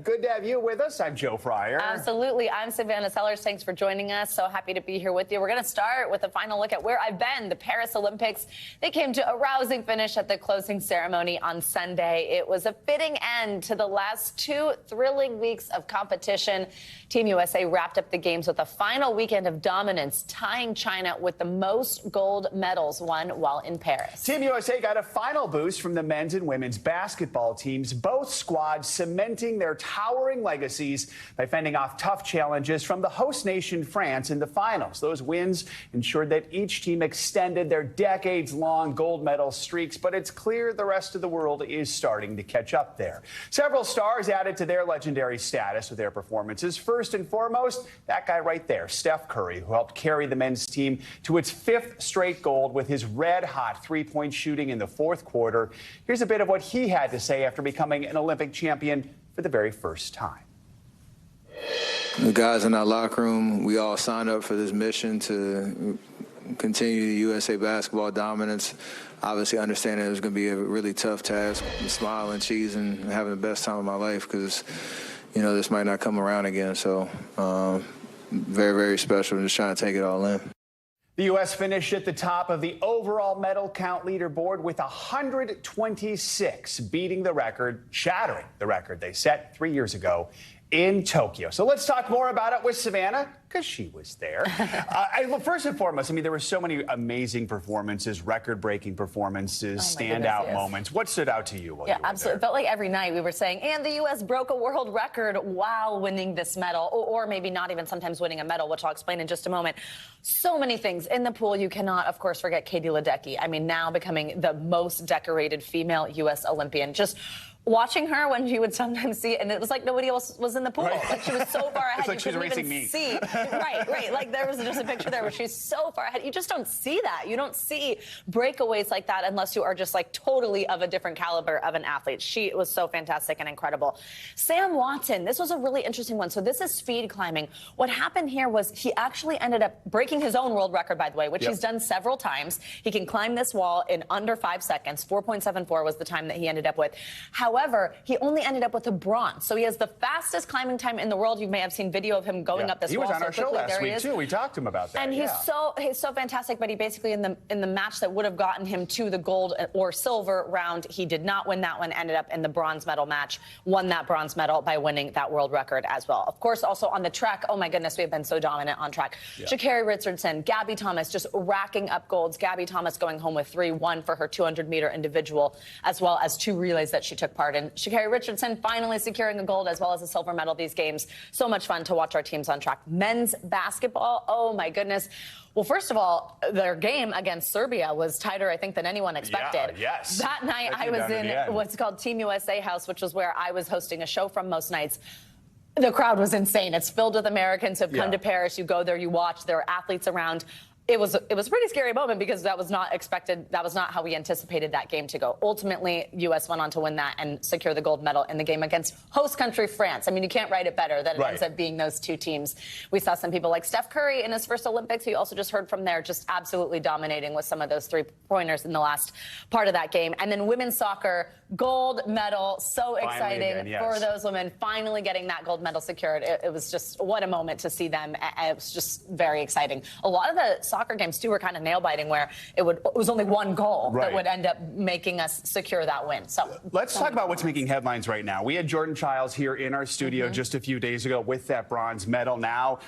Good to have you with us. I'm Joe Fryer. Absolutely. I'm Savannah Sellers. Thanks for joining us. So happy to be here with you. We're going to start with a final look at where I've been. The Paris Olympics, they came to a rousing finish at the closing ceremony on Sunday. It was a fitting end to the last two thrilling weeks of competition. Team USA wrapped up the games with a final weekend of dominance, tying China with the most gold medals won while in Paris. Team USA got a final boost from the men's and women's basketball teams, both squads cementing their towering legacies by fending off tough challenges from the host nation France in the finals. Those wins ensured that each team extended their decades-long gold medal streaks, but it's clear the rest of the world is starting to catch up there. Several stars added to their legendary status with their performances. First and foremost, that guy right there, Steph Curry, who helped carry the men's team to its fifth straight gold with his red-hot three-point shooting in the fourth quarter. Here's a bit of what he had to say after becoming an Olympic champion for the very first time. The guys in our locker room, we all signed up for this mission to continue the USA basketball dominance. Obviously understanding it was going to be a really tough task. I'm smiling, cheesing, having the best time of my life because, you know, this might not come around again. So very, very special. Just trying to take it all in. The U.S. finished at the top of the overall medal count leaderboard with 126, beating the record, shattering the record they set 3 years ago in Tokyo. So let's talk more about it with Savannah, because she was there. First and foremost, I mean, there were so many amazing performances, record-breaking performances, standout moments. What stood out to you while you were absolutely. there? It felt like every night we were saying, and the U.S. broke a world record while winning this medal, or maybe not even sometimes winning a medal, which I'll explain in just a moment. So many things. In the pool, you cannot, of course, forget Katie Ledecky. I mean, now becoming the most decorated female U.S. Olympian. Just watching her when she would sometimes see it, and it was like nobody else was in the pool. Right. Like she was so far ahead, it's like you she's couldn't racing even me. see. Right. Like there was just a picture there where she's so far ahead. You just don't see that. You don't see breakaways like that unless you are just like totally of a different caliber of an athlete. She was so fantastic and incredible. Sam Watson, this was a really interesting one. So this is speed climbing. What happened here was he actually ended up breaking his own world record, by the way, which he's done several times. He can climb this wall in under 5 seconds. 4.74 was the time that he ended up with. However, he only ended up with a bronze. So he has the fastest climbing time in the world. You may have seen video of him going up this wall. He was on so our show last week, too. We talked to him about that. And he's so fantastic, but he basically, in the match that would have gotten him to the gold or silver round, he did not win that one, ended up in the bronze medal match, won that bronze medal by winning that world record as well. Of course, also on the track, oh my goodness, we have been so dominant on track. Sha'Carri Richardson, Gabby Thomas just racking up golds. Gabby Thomas going home with 3, 1 for her 200-meter individual, as well as 2 relays that she took part in. Sha'Carri Richardson finally securing a gold as well as a silver medal these games. So much fun to watch our teams on track. Men's basketball, oh my goodness. Well, first of all, their game against Serbia was tighter, I think, than anyone expected. That night I was in what's called Team USA House, which was where I was hosting a show from most nights. The crowd was insane. It's filled with Americans who have come to Paris. You go there, you watch. There are athletes around. It was a pretty scary moment because that was not expected. That was not how we anticipated that game to go. Ultimately, U.S. went on to win that and secure the gold medal in the game against host country France. I mean, you can't write it better that it ends up being those two teams. We saw some people like Steph Curry in his first Olympics, who you also just heard from there, just absolutely dominating with some of those three-pointers in the last part of that game. And then women's soccer, gold medal. So exciting for those women, finally getting that gold medal secured. It was just, what a moment to see them. It was just very exciting. A lot of the soccer games, too, were kind of nail-biting, where it was only one goal that would end up making us secure that win. So let's talk about what's making headlines right now. We had Jordan Childs here in our studio just a few days ago with that bronze medal. Now,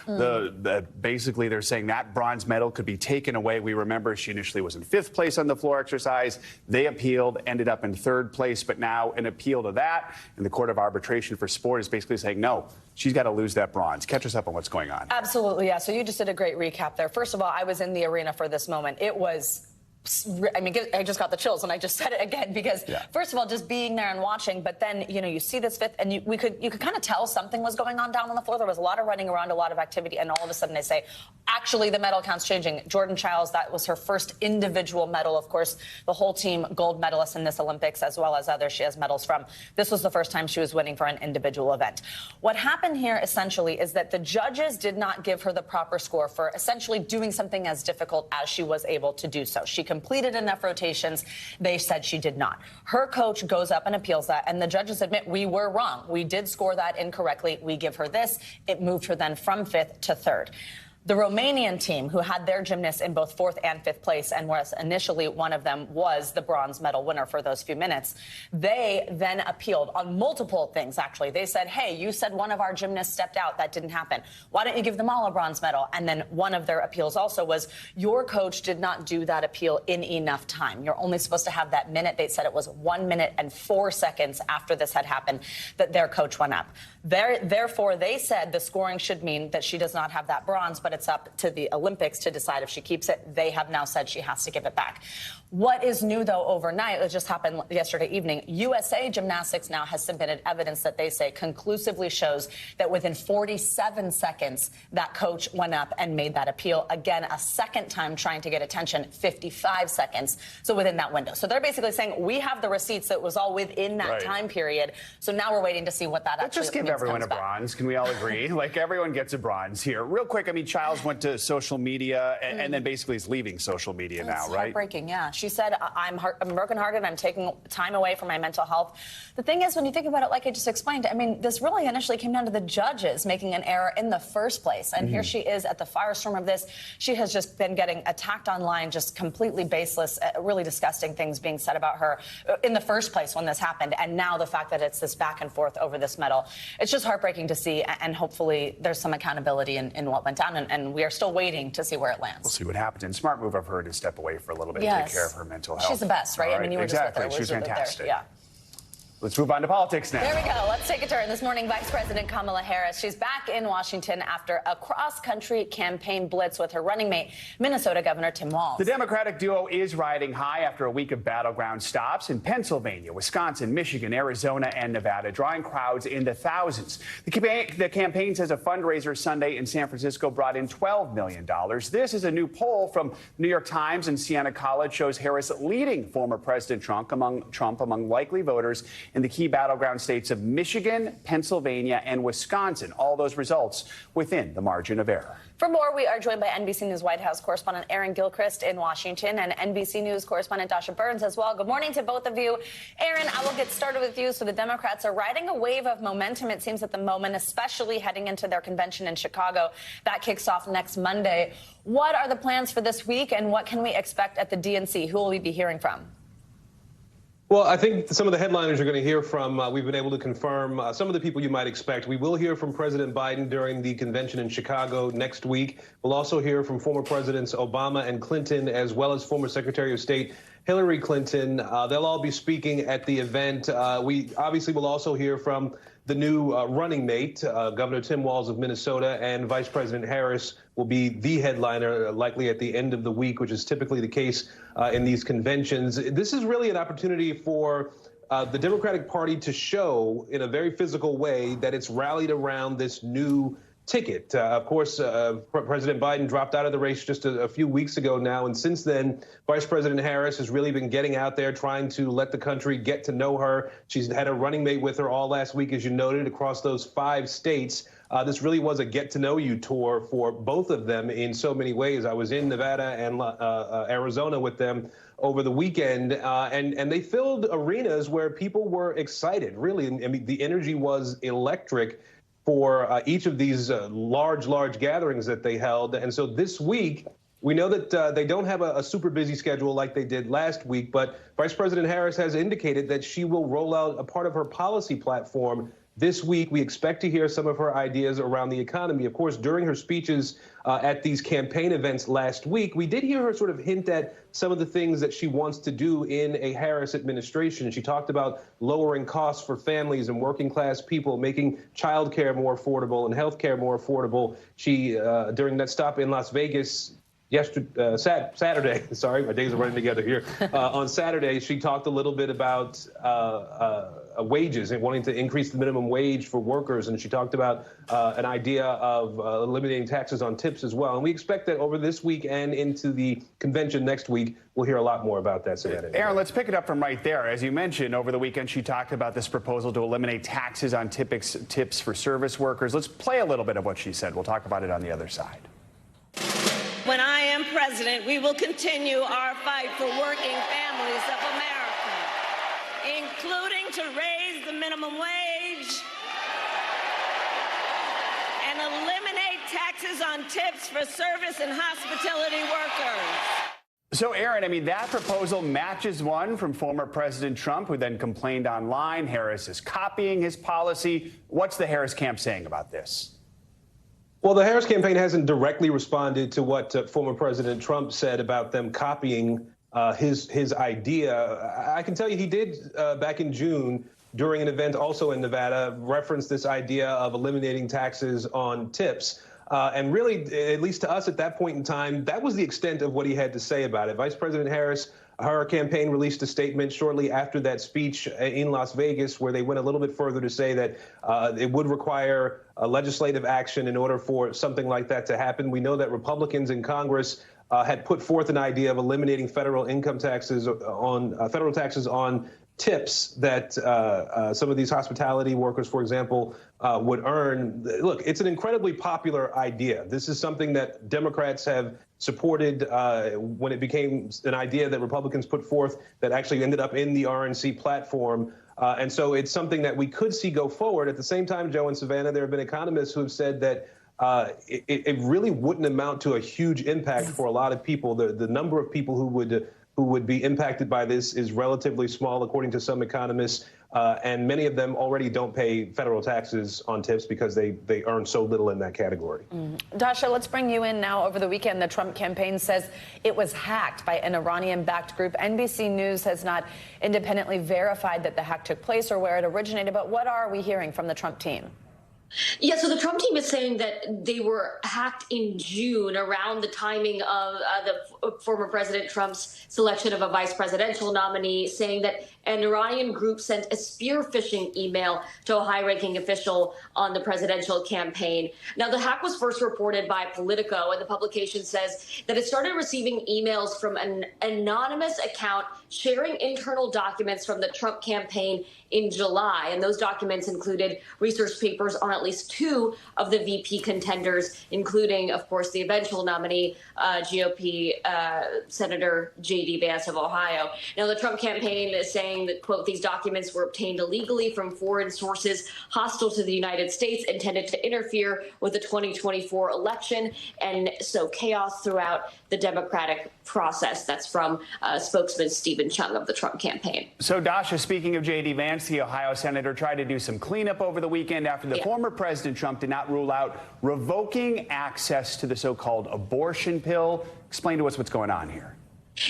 basically, they're saying that bronze medal could be taken away. We remember she initially was in 5th place on the floor exercise. They appealed, ended up in 3rd place, but now an appeal to that, and the Court of Arbitration for Sport is basically saying, no, she's got to lose that bronze. Catch us up on what's going on. Absolutely, yeah. So you just did a great recap there. First of all, I was in the arena for this moment. It was, I mean, I just got the chills, and I just said it again because, first of all, just being there and watching, but then, you know, you see this 5th, and you could kind of tell something was going on down on the floor. There was a lot of running around, a lot of activity, and all of a sudden they say, actually, the medal count's changing. Jordan Childs, that was her first individual medal. Of course, the whole team gold medalists in this Olympics, as well as others she has medals from. This was the first time she was winning for an individual event. What happened here, essentially, is that the judges did not give her the proper score for essentially doing something as difficult as she was able to do so. She completed enough rotations. They said she did not. Her coach goes up and appeals that, and the judges admit we were wrong. We did score that incorrectly. We give her this. It moved her then from 5th to 3rd. The Romanian team, who had their gymnasts in both 4th and 5th place, and was initially one of them was the bronze medal winner for those few minutes, they then appealed on multiple things, actually. They said, hey, you said one of our gymnasts stepped out. That didn't happen. Why don't you give them all a bronze medal? And then one of their appeals also was, your coach did not do that appeal in enough time. You're only supposed to have that minute. They said it was 1 minute and 4 seconds after this had happened that their coach went up. Therefore, they said the scoring should mean that she does not have that bronze, but it's up to the Olympics to decide if she keeps it. They have now said she has to give it back. What is new, though, overnight, it just happened yesterday evening, USA Gymnastics now has submitted evidence that they say conclusively shows that within 47 seconds, that coach went up and made that appeal. Again, a second time trying to get attention, 55 seconds. So within that window. So they're basically saying we have the receipts that was all within that time period. So now we're waiting to see what that actually means. Just give everyone a bronze. Can we all agree? Like, everyone gets a bronze here. Real quick, I mean, Childs went to social media and then basically is leaving social media now, right? Heartbreaking, yeah. She said, I'm brokenhearted. I'm taking time away from my mental health. The thing is, when you think about it, like I just explained, I mean, this really initially came down to the judges making an error in the first place. And here she is at the firestorm of this. She has just been getting attacked online, just completely baseless, really disgusting things being said about her in the first place when this happened. And now the fact that it's this back and forth over this medal, it's just heartbreaking to see. And hopefully there's some accountability in what went down. And we are still waiting to see where it lands. We'll see what happens. And smart move of her to step away for a little bit and take care of her mental health. She's the best, right? I mean, you were just with her. She was fantastic. Yeah. Let's move on to politics now. There we go. Let's take a turn. This morning, Vice President Kamala Harris, she's back in Washington after a cross-country campaign blitz with her running mate, Minnesota Governor Tim Walz. The Democratic duo is riding high after a week of battleground stops in Pennsylvania, Wisconsin, Michigan, Arizona, and Nevada, drawing crowds in the thousands. The campaign says a fundraiser Sunday in San Francisco brought in $12 million. This is a new poll from New York Times and Siena College shows Harris leading former President Trump among likely voters in the key battleground states of Michigan, Pennsylvania, and Wisconsin. All those results within the margin of error. For more, we are joined by NBC News White House correspondent Aaron Gilchrist in Washington and NBC News correspondent Dasha Burns as well. Good morning to both of you. Aaron, I will get started with you. So the Democrats are riding a wave of momentum, it seems, at the moment, especially heading into their convention in Chicago. That kicks off next Monday. What are the plans for this week, and what can we expect at the DNC? Who will we be hearing from? Well, I think some of the headliners you're going to hear from, we've been able to confirm some of the people you might expect. We will hear from President Biden during the convention in Chicago next week. We'll also hear from former Presidents Obama and Clinton, as well as former Secretary of State Hillary Clinton. They'll all be speaking at the event. We obviously will also hear from the new running mate, Governor Tim Walz of Minnesota, and Vice President Harris will be the headliner likely at the end of the week, which is typically the case in these conventions. This is really an opportunity for the Democratic Party to show in a very physical way that it's rallied around this new ticket. Of course, President Biden dropped out of the race just a few weeks ago now, and since then, Vice President Harris has really been getting out there, trying to let the country get to know her. She's had a running mate with her all last week, as you noted, across those 5 states. This really was a get-to-know-you tour for both of them in so many ways. I was in Nevada and Arizona with them over the weekend, and they filled arenas where people were excited, really. I mean, the energy was electric for each of these large gatherings that they held. And so this week, we know that they don't have a super busy schedule like they did last week, but Vice President Harris has indicated that she will roll out a part of her policy platform this week. We expect to hear some of her ideas around the economy. Of course, during her speeches at these campaign events last week, we did hear her sort of hint at some of the things that she wants to do in a Harris administration. She talked about lowering costs for families and working class people, making childcare more affordable and health care more affordable. She, during that stop in Las Vegas, Saturday, sorry, my days are running together here. On Saturday, she talked a little bit about wages and wanting to increase the minimum wage for workers. And she talked about an idea of eliminating taxes on tips as well. And we expect that over this week and into the convention next week, we'll hear a lot more about that. Aaron, let's pick it up from right there. As you mentioned, over the weekend, she talked about this proposal to eliminate taxes on tips for service workers. Let's play a little bit of what she said. We'll talk about it on the other side. When I am president, we will continue our fight for working families of America, including to raise the minimum wage and eliminate taxes on tips for service and hospitality workers. So, Aaron, I mean, that proposal matches one from former President Trump, who then complained online Harris is copying his policy. What's the Harris camp saying about this? Well, the Harris campaign hasn't directly responded to what former President Trump said about them copying his idea. I can tell you he did back in June during an event also in Nevada reference this idea of eliminating taxes on tips. And really, at least to us at that point in time, that was the extent of what he had to say about it. Vice President Harris, her campaign released a statement shortly after that speech in Las Vegas where they went a little bit further to say that it would require legislative action in order for something like that to happen. We know that Republicans in Congress had put forth an idea of eliminating federal income taxes on federal taxes on tips that some of these hospitality workers, for example, would earn. Look, it's an incredibly popular idea. This is something that Democrats have supported when it became an idea that Republicans put forth that actually ended up in the RNC platform. And so it's something that we could see go forward. At the same time, Joe and Savannah, there have been economists who have said that it really wouldn't amount to a huge impact for a lot of people. The number of people who would be impacted by this is relatively small, according to some economists, and many of them already don't pay federal taxes on tips because they earn so little in that category. Dasha, let's bring you in now. Over the weekend, the Trump campaign says it was hacked by an Iranian-backed group. NBC News has not independently verified that the hack took place or where it originated, but what are we hearing from the Trump team? Yeah, so the Trump team is saying that they were hacked in June around the timing of the former President Trump's selection of a vice presidential nominee, saying that an Iranian group sent a spear phishing email to a high-ranking official on the presidential campaign. Now, the hack was first reported by Politico, and the publication says that it started receiving emails from an anonymous account sharing internal documents from the Trump campaign in July. And those documents included research papers on at least two of the VP contenders, including, of course, the eventual nominee, GOP Senator J.D. Vance of Ohio. Now, the Trump campaign is saying that, quote, these documents were obtained illegally from foreign sources hostile to the United States, intended to interfere with the 2024 election and sow chaos throughout the Democratic process. That's from spokesman Stephen Chung of the Trump campaign. So, Dasha, speaking of J.D. Vance, the Ohio senator tried to do some cleanup over the weekend after the former President Trump did not rule out revoking access to the so-called abortion pill. Explain to us what's going on here.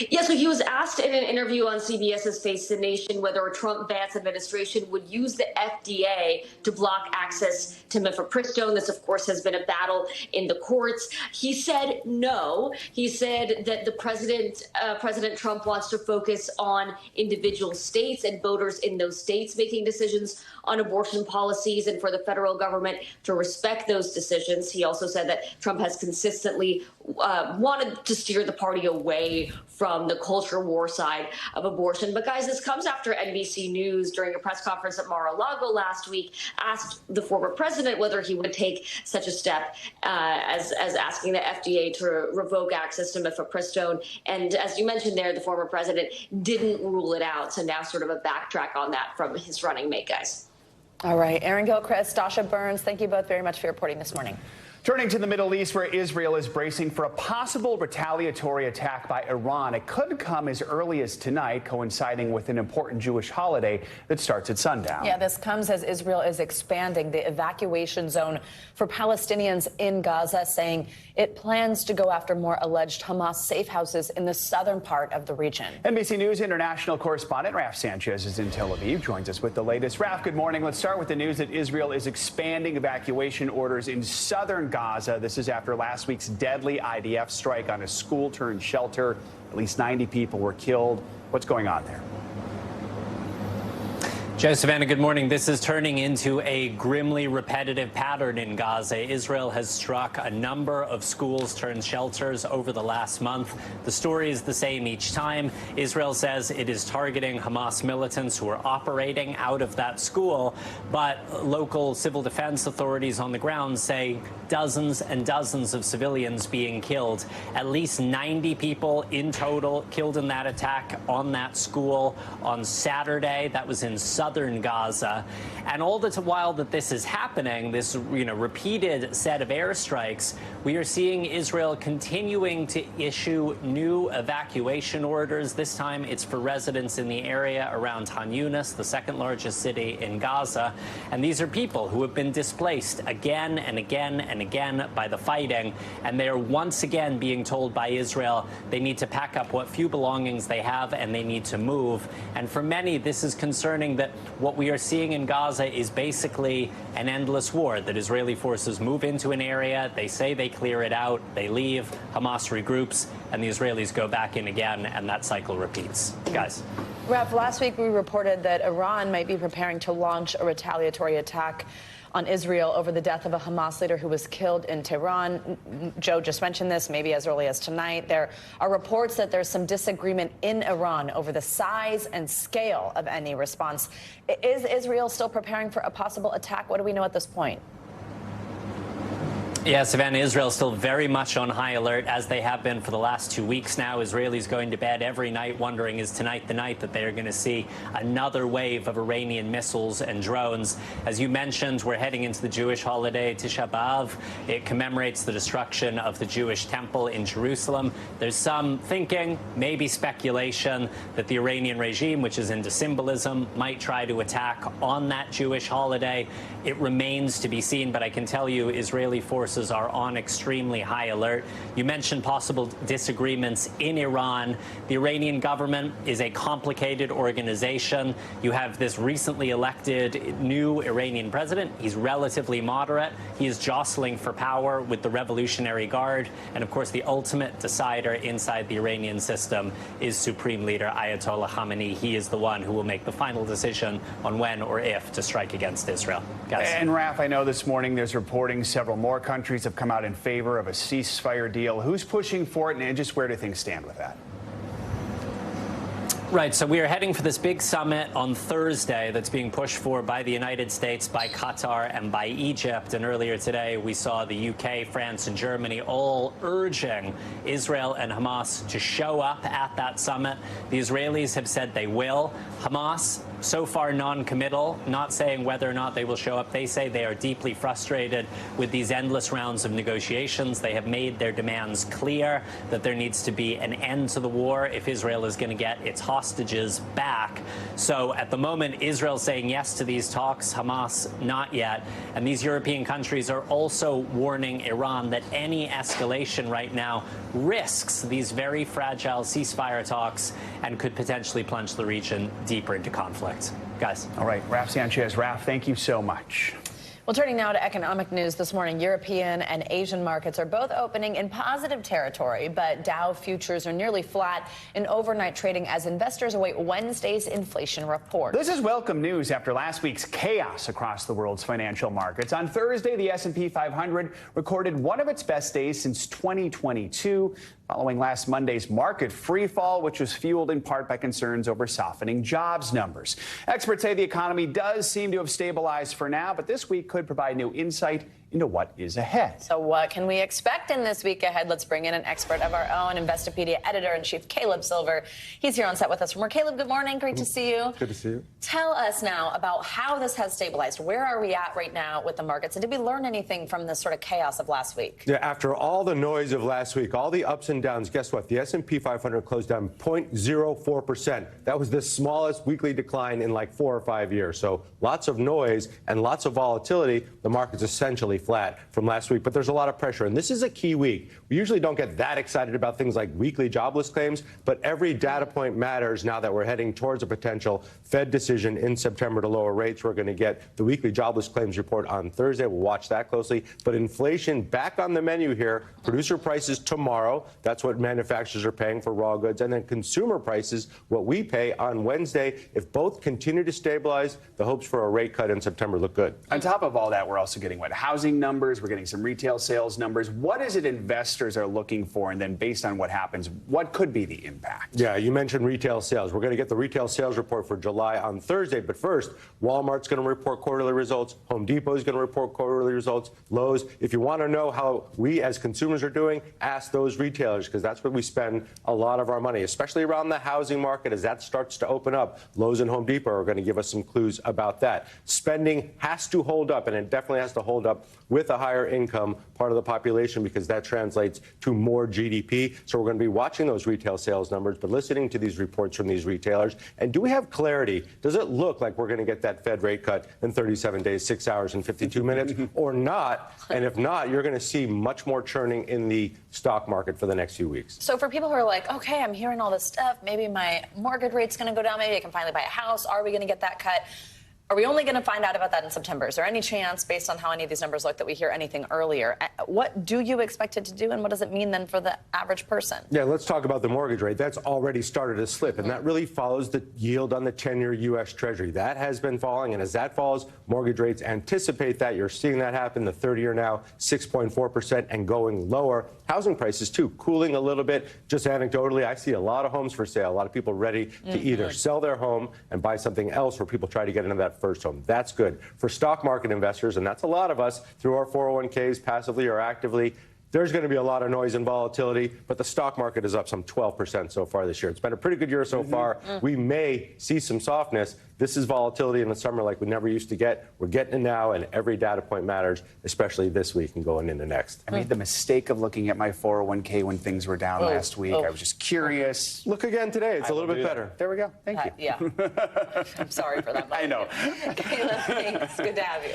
Yeah, so he was asked in an interview on CBS's Face the Nation whether a Trump-Vance administration would use the FDA to block access to mifepristone. This, of course, has been a battle in the courts. He said no. He said that the President Trump wants to focus on individual states and voters in those states making decisions on abortion policies and for the federal government to respect those decisions. He also said that Trump has consistently wanted to steer the party away from the culture war side of abortion. But guys, this comes after NBC News, during a press conference at Mar-a-Lago last week, asked the former president whether he would take such a step as asking the FDA to revoke access to mifepristone. And as you mentioned there, the former president didn't rule it out. So now sort of a backtrack on that from his running mate, guys. All right, Aaron Gilchrist, Dasha Burns, thank you both very much for your reporting this morning. Turning to the Middle East, where Israel is bracing for a possible retaliatory attack by Iran. It could come as early as tonight, coinciding with an important Jewish holiday that starts at sundown. Yeah, this comes as Israel is expanding the evacuation zone for Palestinians in Gaza, saying it plans to go after more alleged Hamas safe houses in the southern part of the region. NBC News international correspondent Raf Sanchez is in Tel Aviv, joins us with the latest. Raf, good morning. Let's start with the news that Israel is expanding evacuation orders in southern Gaza. This is after last week's deadly IDF strike on a school-turned-shelter. At least 90 people were killed. What's going on there? Joe, Savannah, good morning. This is turning into a grimly repetitive pattern in Gaza. Israel has struck a number of schools turned shelters over the last month. The story is the same each time. Israel says it is targeting Hamas militants who are operating out of that school, but local civil defense authorities on the ground say dozens and dozens of civilians being killed. At least 90 people in total killed in that attack on that school on Saturday. That was in southern Gaza. And all the while that this is happening, this repeated set of airstrikes, we are seeing Israel continuing to issue new evacuation orders. This time it's for residents in the area around Han Yunis, the second largest city in Gaza. And these are people who have been displaced again and again and again by the fighting. And they are once again being told by Israel they need to pack up what few belongings they have and they need to move. And for many, this is concerning that what we are seeing in Gaza is basically an endless war, that Israeli forces move into an area, they say they clear it out, they leave, Hamas regroups, and the Israelis go back in again, and that cycle repeats. Guys. Raf, last week we reported that Iran might be preparing to launch a retaliatory attack on Israel over the death of a Hamas leader who was killed in Tehran. Joe just mentioned this, maybe as early as tonight. There are reports that there's some disagreement in Iran over the size and scale of any response. Is Israel still preparing for a possible attack? What do we know at this point? Yeah, Savannah, Israel is still very much on high alert, as they have been for the last 2 weeks now. Israelis going to bed every night wondering, is tonight the night that they are going to see another wave of Iranian missiles and drones? As you mentioned, we're heading into the Jewish holiday, Tisha B'Av. It commemorates the destruction of the Jewish temple in Jerusalem. There's some thinking, maybe speculation, that the Iranian regime, which is into symbolism, might try to attack on that Jewish holiday. It remains to be seen, but I can tell you Israeli forces are on extremely high alert. You mentioned possible disagreements in Iran. The Iranian government is a complicated organization. You have this recently elected new Iranian president. He's relatively moderate. He is jostling for power with the Revolutionary Guard. And of course, the ultimate decider inside the Iranian system is Supreme Leader Ayatollah Khamenei. He is the one who will make the final decision on when or if to strike against Israel. Guys. And Raf, I know this morning there's reporting several more countries have come out in favor of a ceasefire deal. Who's pushing for it, and just where do things stand with that? Right, so we are heading for this big summit on Thursday that's being pushed for by the United States, by Qatar, and by Egypt. And earlier today, we saw the UK, France, and Germany all urging Israel and Hamas to show up at that summit. The Israelis have said they will. Hamas, so far non-committal, not saying whether or not they will show up. They say they are deeply frustrated with these endless rounds of negotiations. They have made their demands clear that there needs to be an end to the war if Israel is going to get its hostages back. So at the moment, Israel saying yes to these talks, Hamas not yet. And these European countries are also warning Iran that any escalation right now risks these very fragile ceasefire talks and could potentially plunge the region deeper into conflict. Guys. All right, Raf Sanchez. Raf, thank you so much. Well, turning now to economic news this morning, European and Asian markets are both opening in positive territory, but Dow futures are nearly flat in overnight trading as investors await Wednesday's inflation report. This is welcome news after last week's chaos across the world's financial markets. On Thursday, the S&P 500 recorded one of its best days since 2022, following last Monday's market free fall, which was fueled in part by concerns over softening jobs numbers. Experts say the economy does seem to have stabilized for now, but this week could provide new insight into what is ahead. So what can we expect in this week ahead? Let's bring in an expert of our own, Investopedia editor-in-chief Caleb Silver. He's here on set with us from work. Caleb, good morning. Great to see you. Good to see you. Tell us now about how this has stabilized. Where are we at right now with the markets? And did we learn anything from this sort of chaos of last week? Yeah, after all the noise of last week, all the ups and downs, guess what? The S&P 500 closed down 0.04%. That was the smallest weekly decline in like 4 or 5 years. So lots of noise and lots of volatility. The market's essentially flat from last week, but there's a lot of pressure. And this is a key week. We usually don't get that excited about things like weekly jobless claims, but every data point matters now that we're heading towards a potential Fed decision in September to lower rates. We're going to get the weekly jobless claims report on Thursday. We'll watch that closely. But inflation back on the menu here. Producer prices tomorrow. That's what manufacturers are paying for raw goods. And then consumer prices, what we pay on Wednesday. If both continue to stabilize, the hopes for a rate cut in September look good. On top of all that, we're also getting housing numbers. We're getting some retail sales numbers. What is it investors are looking for? And then based on what happens, what could be the impact? Yeah, you mentioned retail sales. We're going to get the retail sales report for July on Thursday. But first, Walmart's going to report quarterly results. Home Depot is going to report quarterly results. Lowe's. If you want to know how we as consumers are doing, ask those retailers, because that's where we spend a lot of our money, especially around the housing market. As that starts to open up, Lowe's and Home Depot are going to give us some clues about that. Spending has to hold up, and it definitely has to hold up with a higher income part of the population, because that translates to more GDP. So we're going to be watching those retail sales numbers, but listening to these reports from these retailers. And do we have clarity? Does it look like we're going to get that Fed rate cut in 37 days, 6 hours, and 52 minutes, or not? And if not, you're going to see much more churning in the stock market for the next few weeks. So for people who are like, okay, I'm hearing all this stuff, maybe my mortgage rate's going to go down, maybe I can finally buy a house, are we going to get that cut? Are we only going to find out about that in September? Is there any chance, based on how any of these numbers look, that we hear anything earlier? What do you expect it to do, and what does it mean then for the average person? Yeah, let's talk about the mortgage rate. That's already started to slip, and that really follows the yield on the 10-year U.S. Treasury. That has been falling, and as that falls, mortgage rates anticipate that. You're seeing that happen. The 30-year now 6.4% and going lower. Housing prices, too, cooling a little bit. Just anecdotally, I see a lot of homes for sale, a lot of people ready to either sell their home and buy something else, or people try to get into that first home. That's good. For stock market investors, and that's a lot of us, through our 401ks, passively or actively, there's going to be a lot of noise and volatility, but the stock market is up some 12% so far this year. It's been a pretty good year so far. We may see some softness. This is volatility in the summer like we never used to get. We're getting it now, and every data point matters, especially this week and going into next. I made the mistake of looking at my 401k when things were down last week. I was just curious. Look again today. It's a little bit better. There we go. Thank you. Yeah. I'm sorry for that. I know. Kayla, thanks. Good to have you.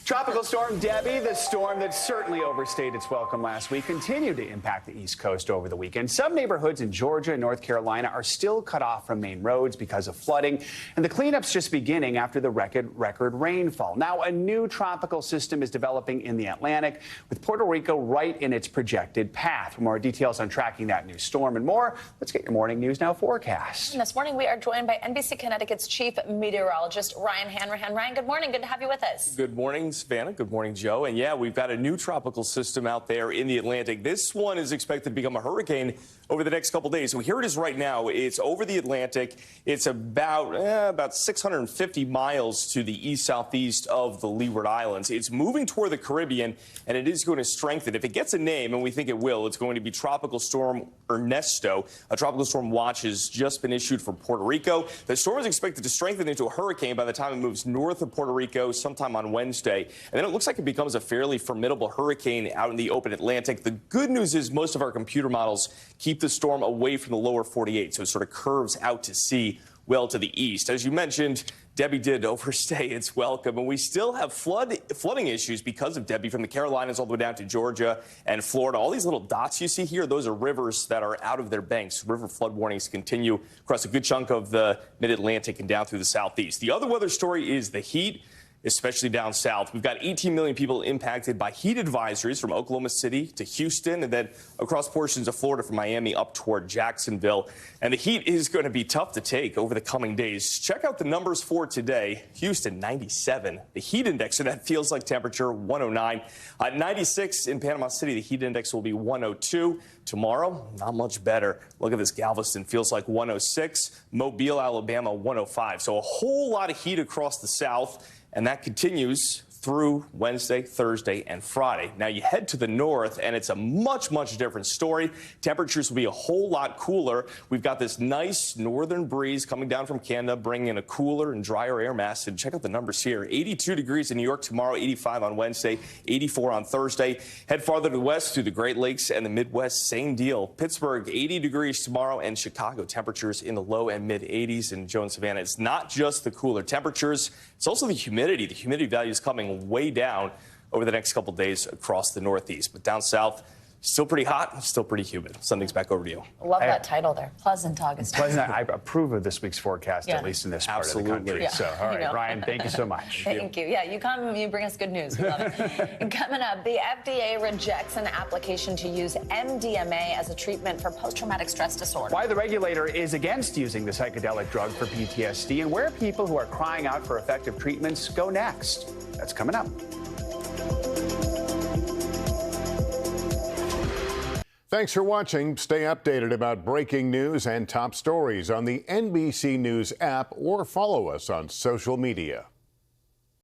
Tropical storm Debbie, the storm that certainly overstayed its welcome last week, continued to impact the East Coast over the weekend. Some neighborhoods in Georgia and North Carolina are still cut off from main roads because of flooding, and the cleanup's just beginning after the record rainfall. Now, a new tropical system is developing in the Atlantic, with Puerto Rico right in its projected path. For more details on tracking that new storm and more, let's get your Morning News Now forecast. And this morning, we are joined by NBC Connecticut's chief meteorologist, Ryan Hanrahan. Ryan, good morning. Good to have you with us. Good morning, Savannah. Good morning, Joe. And yeah, we've got a new tropical system out there in the Atlantic. This one is expected to become a hurricane over the next couple days. So here it is right now. It's over the Atlantic. It's about 650 miles to the east-southeast of the Leeward Islands. It's moving toward the Caribbean, and it is going to strengthen. If it gets a name, and we think it will, it's going to be Tropical Storm Ernesto. A tropical storm watch has just been issued for Puerto Rico. The storm is expected to strengthen into a hurricane by the time it moves north of Puerto Rico sometime on Wednesday. And then it looks like it becomes a fairly formidable hurricane out in the open Atlantic. The good news is most of our computer models keep the storm away from the lower 48, so it sort of curves out to sea well to the east. As you mentioned, Debbie did overstay its welcome, and we still have flooding issues because of Debbie from the Carolinas all the way down to Georgia and Florida. All these little dots you see here, those are rivers that are out of their banks. River flood warnings continue across a good chunk of the mid-Atlantic and down through the southeast. The other weather story is the heat, especially down south. We've got 18 million people impacted by heat advisories from Oklahoma City to Houston, and then across portions of Florida from Miami up toward Jacksonville. And the heat is going to be tough to take over the coming days. Check out the numbers for today. Houston, 97. The heat index, so that feels like temperature, 109. 96 in Panama City. The heat index will be 102. Tomorrow, not much better. Look at this. Galveston feels like 106. Mobile, Alabama, 105. So a whole lot of heat across the south. And that continues through Wednesday, Thursday, and Friday. Now you head to the north, and it's a much, much different story. Temperatures will be a whole lot cooler. We've got this nice northern breeze coming down from Canada, bringing in a cooler and drier air mass. And check out the numbers here. 82 degrees in New York tomorrow, 85 on Wednesday, 84 on Thursday. Head farther to the west through the Great Lakes and the Midwest, same deal. Pittsburgh, 80 degrees tomorrow, and Chicago, temperatures in the low and mid 80s. And Joe and Savannah, it's not just the cooler temperatures, it's also the humidity. The humidity value is coming way down over the next couple days across the Northeast. But down south, Still pretty hot, still pretty humid. Sunday's back over to you. Love that title there. Pleasant August. Pleasant. I approve of this week's forecast, at least in this part of the country. Yeah. So, all right, You know. Brian, thank you so much. Thank you. Yeah, you bring us good news. We love it. Coming up, the FDA rejects an application to use MDMA as a treatment for post-traumatic stress disorder. Why the regulator is against using the psychedelic drug for PTSD and where people who are crying out for effective treatments go next. That's coming up. Thanks for watching. Stay updated about breaking news and top stories on the NBC News app or follow us on social media.